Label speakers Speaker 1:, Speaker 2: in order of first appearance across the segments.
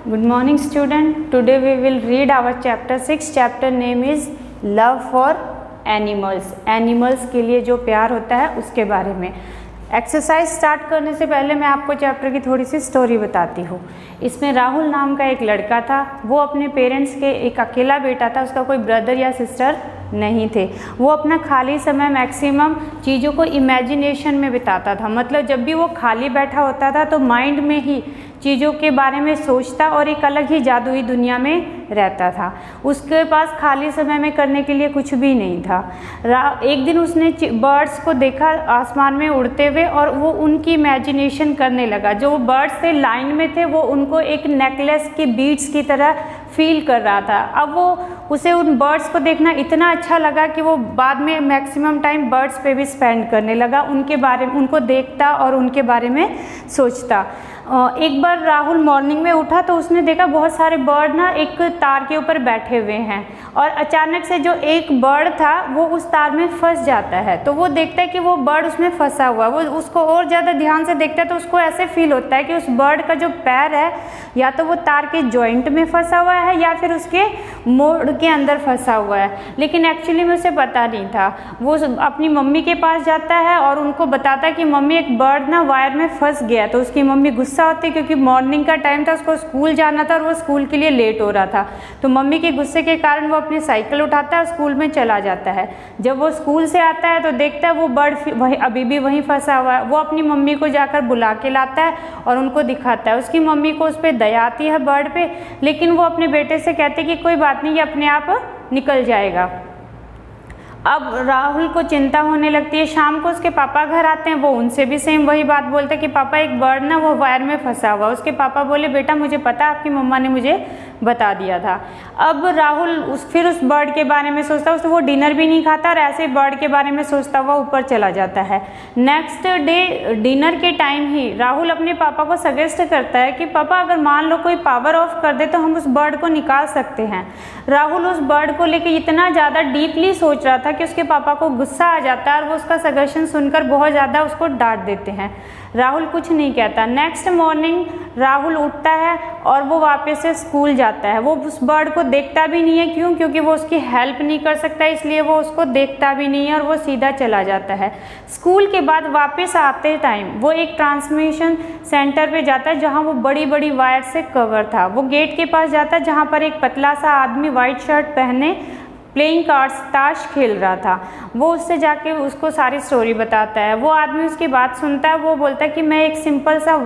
Speaker 1: Good morning student. Today we will read our chapter 6. Chapter name is Love for Animals. Animals के लिए जो प्यार होता है उसके बारे में। एक्सरसाइज स्टार्ट करने से पहले मैं आपको चैप्टर की थोड़ी सी स्टोरी बताती हूँ। इसमें राहुल नाम का एक लड़का था। वो अपने पेरेंट्स के एक अकेला बेटा था, उसका कोई ब्रदर या सिस्टर नहीं थे। वो अपना खाली समय मैक्सिमम चीज़ों को इमेजिनेशन में बिताता था। मतलब जब भी वो खाली बैठा होता था तो माइंड में ही चीज़ों के बारे में सोचता और एक अलग ही जादुई दुनिया में रहता था। उसके पास खाली समय में करने के लिए कुछ भी नहीं था। एक दिन उसने बर्ड्स को देखा आसमान में उड़ते हुए और वो उनकी इमेजिनेशन करने लगा। जो बर्ड्स थे लाइन में थे, वो उनको एक नेकलेस के बीड्स की तरह फील कर रहा था। अब उसे उन बर्ड्स को देखना इतना अच्छा लगा कि वो बाद में मैक्सिमम टाइम बर्ड्स पे भी स्पेंड करने लगा, उनके बारे में उनको देखता और उनके बारे में सोचता। एक बार राहुल मॉर्निंग में उठा तो उसने देखा बहुत सारे बर्ड ना एक तार के ऊपर बैठे हुए हैं और अचानक से जो एक बर्ड था वो उस तार में फंस जाता है। तो वो देखता है कि वो बर्ड उसमें फंसा हुआ है। वो उसको और ज़्यादा ध्यान से देखता है तो उसको ऐसे फील होता है कि उस बर्ड का जो पैर है या तो वो तार के जॉइंट में फंसा हुआ है या फिर उसके मोड़ के अंदर फंसा हुआ है, लेकिन एक्चुअली में उसे पता नहीं था। वो अपनी मम्मी के पास जाता है और उनको बताता है कि मम्मी एक बर्ड ना वायर में फंस गया। तो उसकी मम्मी गुस्सा होती क्योंकि मॉर्निंग का टाइम था, उसको स्कूल जाना था और वो स्कूल के लिए लेट हो रहा था। तो मम्मी के गुस्से के कारण वो अपनी साइकिल उठाता है और स्कूल में चला जाता है। जब वो स्कूल से आता है तो देखता है वो बर्ड अभी भी वहीं फंसा हुआ है। वो अपनी मम्मी को जाकर बुला के लाता है और उनको दिखाता है। उसकी मम्मी को उस पर दया आती है बर्ड पे, लेकिन वो अपने बेटे से कहते कि कोई बात नहीं, ये अपने आप निकल जाएगा। अब राहुल को चिंता होने लगती है। शाम को उसके पापा घर आते हैं, वो उनसे भी सेम वही बात बोलते हैं कि पापा एक बर्ड ना वो वायर में फंसा हुआ। उसके पापा बोले बेटा मुझे पता, आपकी मम्मा ने मुझे बता दिया था। अब राहुल फिर उस बर्ड के बारे में सोचता, उससे वो डिनर भी नहीं खाता और ऐसे बर्ड के बारे में सोचता हुआ ऊपर चला जाता है। नेक्स्ट डे डिनर के टाइम ही राहुल अपने पापा को सजेस्ट करता है कि पापा अगर मान लो कोई पावर ऑफ कर दे तो हम उस बर्ड को निकाल सकते हैं। राहुल उस बर्ड को लेकर इतना ज़्यादा डीपली सोच रहा था कि उसके पापा को गुस्सा आ जाता है और वो उसका सजेशन सुनकर बहुत ज़्यादा उसको डांट देते हैं। राहुल कुछ नहीं कहता। नेक्स्ट मॉर्निंग राहुल उठता है और वो वापस से स्कूल जाता है। वो उस बर्ड को देखता भी नहीं है, क्यों? क्योंकि वो उसकी हेल्प नहीं कर सकता, इसलिए वो उसको देखता भी नहीं है और वो सीधा चला जाता है। स्कूल के बाद वापस आते टाइम वो एक ट्रांसमिशन सेंटर पे जाता है जहाँ वो बड़ी बड़ी वायर से कवर था। वो गेट के पास जाता है जहाँ पर एक पतला सा आदमी वाइट शर्ट पहने प्लेइंग कार्ड्स ताश खेल रहा था। वो उससे जाके उसको सारी स्टोरी बताता है। वो आदमी उसकी बात सुनता है। वो बोलता है कि मैं एक सिंपल सा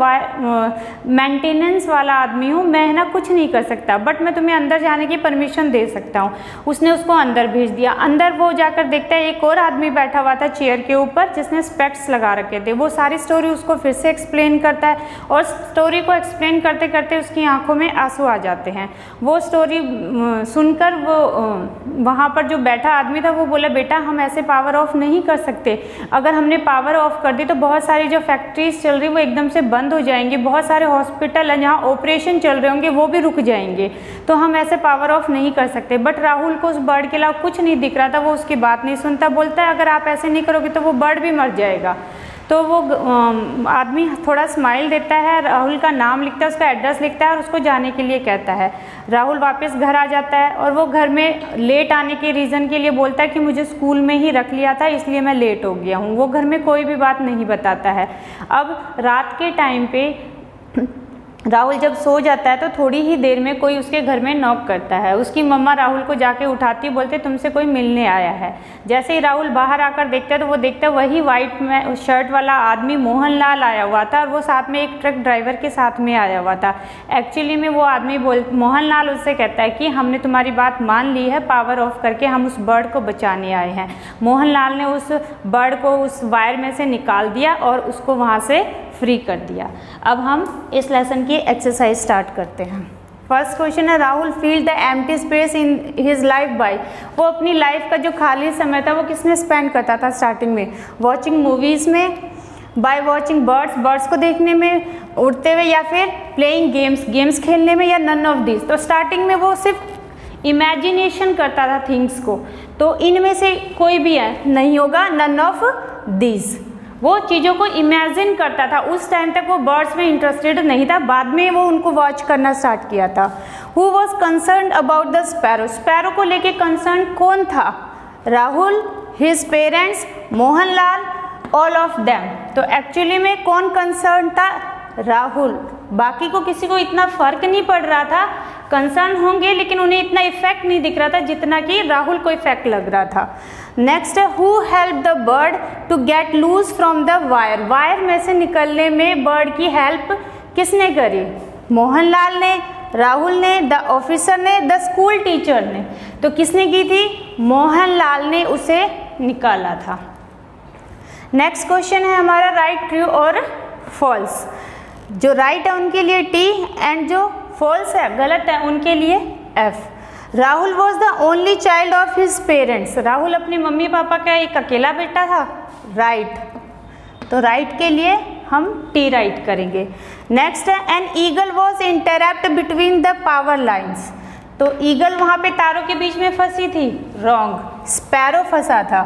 Speaker 1: मेंटेनेंस वाला आदमी हूँ, मैं ना कुछ नहीं कर सकता, बट मैं तुम्हें अंदर जाने की परमिशन दे सकता हूँ। उसने उसको अंदर भेज दिया। अंदर वो जाकर देखता है एक और आदमी बैठा हुआ था चेयर के ऊपर जिसने स्पेक्ट्स लगा रखे थे। वो सारी स्टोरी उसको फिर से एक्सप्लेन करता है और स्टोरी को एक्सप्लेन करते करते उसकी आंखों में आंसू आ जाते हैं। वो स्टोरी सुनकर वो वहाँ पर जो बैठा आदमी था वो बोला बेटा हम ऐसे पावर ऑफ नहीं कर सकते। अगर हमने पावर ऑफ कर दी तो बहुत सारी जो फैक्ट्रीज चल रही वो एकदम से बंद हो जाएंगी, बहुत सारे हॉस्पिटल हैं जहाँ ऑपरेशन चल रहे होंगे वो भी रुक जाएंगे, तो हम ऐसे पावर ऑफ नहीं कर सकते। बट राहुल को उस बर्ड के अलावा कुछ नहीं दिख रहा था। वो उसकी बात नहीं सुनता। बोलता है अगर आप ऐसे नहीं करोगे तो वो बर्ड भी मर जाएगा। तो वो आदमी थोड़ा स्माइल देता है, राहुल का नाम लिखता है, उसका एड्रेस लिखता है और उसको जाने के लिए कहता है। राहुल वापस घर आ जाता है और वो घर में लेट आने के रीज़न के लिए बोलता है कि मुझे स्कूल में ही रख लिया था इसलिए मैं लेट हो गया हूँ। वो घर में कोई भी बात नहीं बताता है। अब रात के टाइम पे राहुल जब सो जाता है तो थोड़ी ही देर में कोई उसके घर में नॉक करता है। उसकी मम्मा राहुल को जाके उठाती, बोलते तुमसे कोई मिलने आया है। जैसे ही राहुल बाहर आकर देखता है तो वो देखता है वही वाइट में शर्ट वाला आदमी मोहनलाल आया हुआ था और वो साथ में एक ट्रक ड्राइवर के साथ में आया हुआ था। एक्चुअली में वो आदमी मोहनलाल उससे कहता है कि हमने तुम्हारी बात मान ली है, पावर ऑफ करके हम उस बर्ड को बचाने आए हैं। मोहनलाल ने उस बर्ड को उस वायर में से निकाल दिया और उसको वहाँ से फ्री कर दिया। अब हम इस लेसन की एक्सरसाइज स्टार्ट करते हैं। फर्स्ट क्वेश्चन है Rahul feel the empty space in his life by. वो अपनी लाइफ का जो खाली समय था वो किसमें स्पेंड करता था स्टार्टिंग में? वॉचिंग मूवीज़ में, बाय वॉचिंग बर्ड्स को देखने में, उड़ते हुए, या फिर प्लेइंग गेम्स खेलने में, या नन ऑफ दिस। तो स्टार्टिंग में वो सिर्फ इमेजिनेशन करता था थिंग्स को, तो इनमें से कोई भी है नहीं होगा, नन ऑफ दिस। वो चीज़ों को इमेजिन करता था। उस टाइम तक वो बर्ड्स में इंटरेस्टेड नहीं था, बाद में वो उनको वॉच करना स्टार्ट किया था। Who was concern about the sparrow, sparrow को लेके कंसर्न कौन था? Rahul, his parents, Mohanlal, all of them. तो एक्चुअली में कौन कंसर्न था? राहुल। बाकी को किसी को इतना फर्क नहीं पड़ रहा था, कंसर्न होंगे लेकिन उन्हें इतना इफेक्ट नहीं दिख रहा था जितना कि राहुल को इफेक्ट लग रहा था। नेक्स्ट है who help the bird to get loose from the wire, wire में से निकलने में बर्ड की हेल्प किसने करी? मोहनलाल ने, राहुल ने, द ऑफिसर ने, द स्कूल टीचर ने। तो किसने की थी? मोहनलाल ने उसे निकाला था। नेक्स्ट क्वेश्चन है हमारा राइट, ट्रू और फॉल्स। जो राइट है उनके लिए टी एंड जो फॉल्स है, गलत है, उनके लिए F. Rahul was the only child of his parents, Rahul अपने मम्मी पापा का एक अकेला बेटा था, राइट। तो राइट के लिए हम टी राइट करेंगे। नेक्स्ट है an eagle was interrupt between the power lines, तो ईगल वहाँ पे तारों के बीच में फंसी थी, रॉन्ग, स्पैरो फंसा था।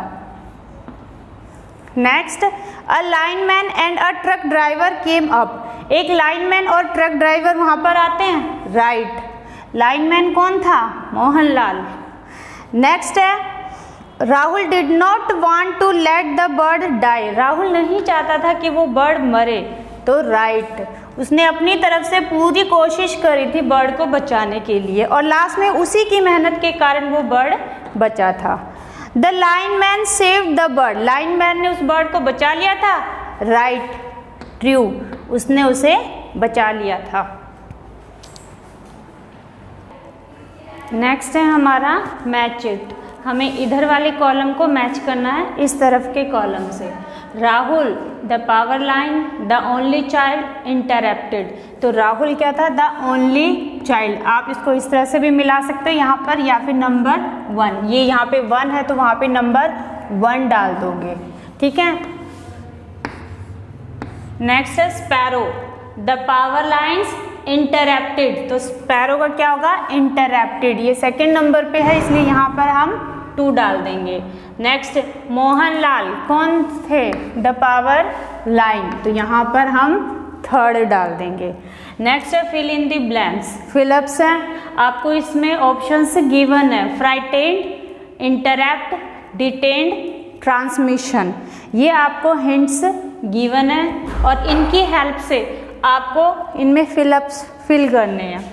Speaker 1: Next a lineman and a truck driver came up, एक लाइनमैन और ट्रक ड्राइवर वहाँ पर आते हैं, राइट। लाइनमैन कौन था? मोहनलाल। नेक्स्ट है Rahul did not want to let the bird die, Rahul नहीं चाहता था कि वो बर्ड मरे, तो राइट। उसने अपनी तरफ से पूरी कोशिश करी थी बर्ड को बचाने के लिए और लास्ट में उसी की मेहनत के कारण वो बर्ड बचा था। The lineman saved the bird, lineman ने उस बर्ड को बचा लिया था, राइट, ट्रू, उसने उसे बचा लिया था। नेक्स्ट है हमारा मैच इट, हमें इधर वाले कॉलम को मैच करना है इस तरफ के कॉलम से। Rahul the power line, the only child interrupted, तो राहुल क्या था? The only child. आप इसको इस तरह से भी मिला सकते हो यहाँ पर, या फिर नंबर 1, ये यहाँ पे 1 है तो वहाँ पे नंबर 1 डाल दोगे, ठीक है। नेक्स्ट है sparrow the power lines interrupted, तो स्पैरो का क्या होगा? इंटरप्टेड, ये सेकंड नंबर पे है इसलिए यहाँ पर हम 2 डाल देंगे। नेक्स्ट मोहनलाल कौन थे? द पावर लाइन, तो यहाँ पर हम 3rd डाल देंगे। नेक्स्ट है fill in the blanks, fill ups हैं, आपको इसमें ऑप्शंस गिवन है, फ्राइटेंड, इंटरप्ट, डिटेंड, ट्रांसमिशन, ये आपको हिंट्स गिवन है और इनकी हेल्प से आपको इनमें फिलअप्स फिल करने हैं।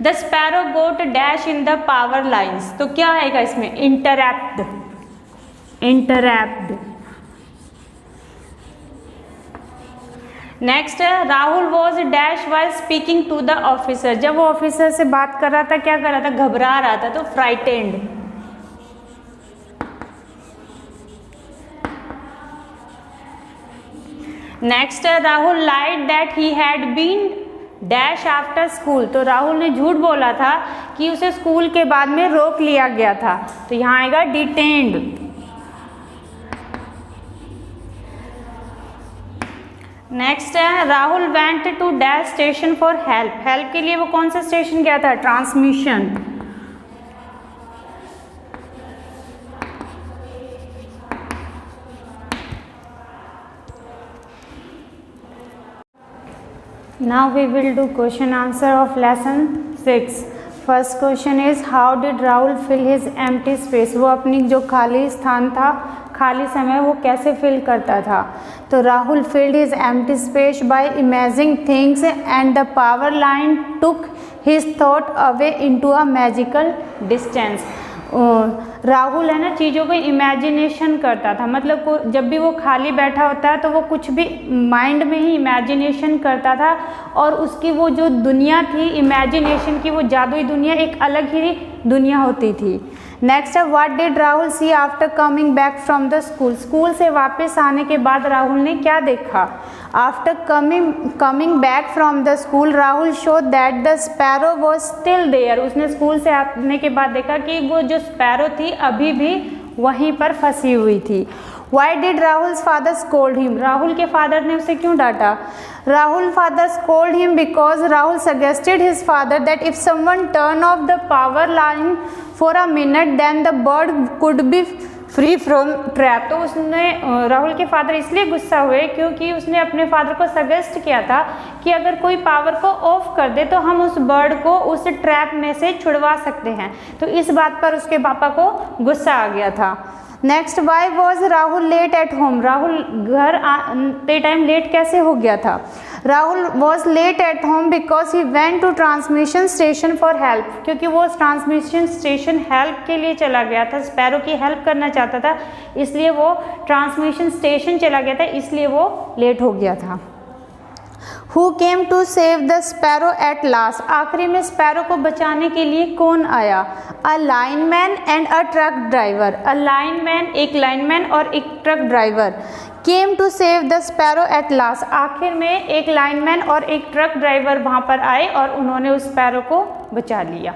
Speaker 1: The sparrow got dash in the power lines, तो क्या आएगा इसमें? Interrupt, interrupt. Next Rahul was dash while speaking to the officer, जब वो ऑफिसर से बात कर रहा था क्या कर रहा था? घबरा रहा था, तो frightened. Next Rahul lied that he had been dash after school, तो राहुल ने झूठ बोला था कि उसे स्कूल के बाद में रोक लिया गया था, तो यहाँ आएगा डिटेन्ड। नेक्स्ट है Rahul went to dash station for help, help के लिए वो कौन सा स्टेशन गया था? Transmission. Now we will do question answer of lesson 6. First question is how did Rahul fill his empty space? वो अपनी जो खाली स्थान था, खाली समय वो कैसे fill करता था? तो Rahul filled his empty space by imagining things and the power line took his thought away into a magical distance. Rahul है ना चीज़ों को इमेजिनेशन करता था, मतलब जब भी वो खाली बैठा होता है तो वो कुछ भी माइंड में ही इमेजिनेशन करता था और उसकी वो जो दुनिया थी इमेजिनेशन की, वो जादुई दुनिया एक अलग ही दुनिया होती थी। नेक्स्ट है what did Rahul see after coming back from the school, school से वापस आने के बाद राहुल ने क्या देखा? After coming back from the school Rahul saw that the sparrow was still there, उसने स्कूल से आने के बाद देखा कि वो जो स्पैरो थी अभी भी वहीं पर फंसी हुई थी। Why did Rahul's father scold him? Rahul के फादर ने उसे क्यों डांटा? Rahul father scolded him because Rahul suggested his father that if someone turn off the power line for a minute then the bird could be free from trap. तो उसने राहुल के father इसलिए गुस्सा हुए क्योंकि उसने अपने फादर को सजेस्ट किया था कि अगर कोई पावर को ऑफ कर दे तो हम उस बर्ड को उस ट्रैप में से छुड़वा सकते हैं। तो इस बात पर उसके पापा को गुस्सा आ गया था। Next, why was Rahul late at home. Rahul घर आते टाइम लेट कैसे हो गया था? Rahul was late at home because he went to transmission station for help. क्योंकि वो ट्रांसमिशन स्टेशन हेल्प के लिए चला गया था, स्पैरो की हेल्प करना चाहता था, इसलिए वो ट्रांसमिशन स्टेशन चला गया था, इसलिए वो लेट हो गया था। Who came to save the sparrow at last? आखिरी में स्पैरो को बचाने के लिए कौन आया? A lineman and a truck driver. A lineman, एक लाइनमैन और एक truck driver came to save the sparrow at last. आखिर में एक लाइनमैन और एक ट्रक ड्राइवर वहाँ पर आए और उन्होंने उस स्पैरो को बचा लिया।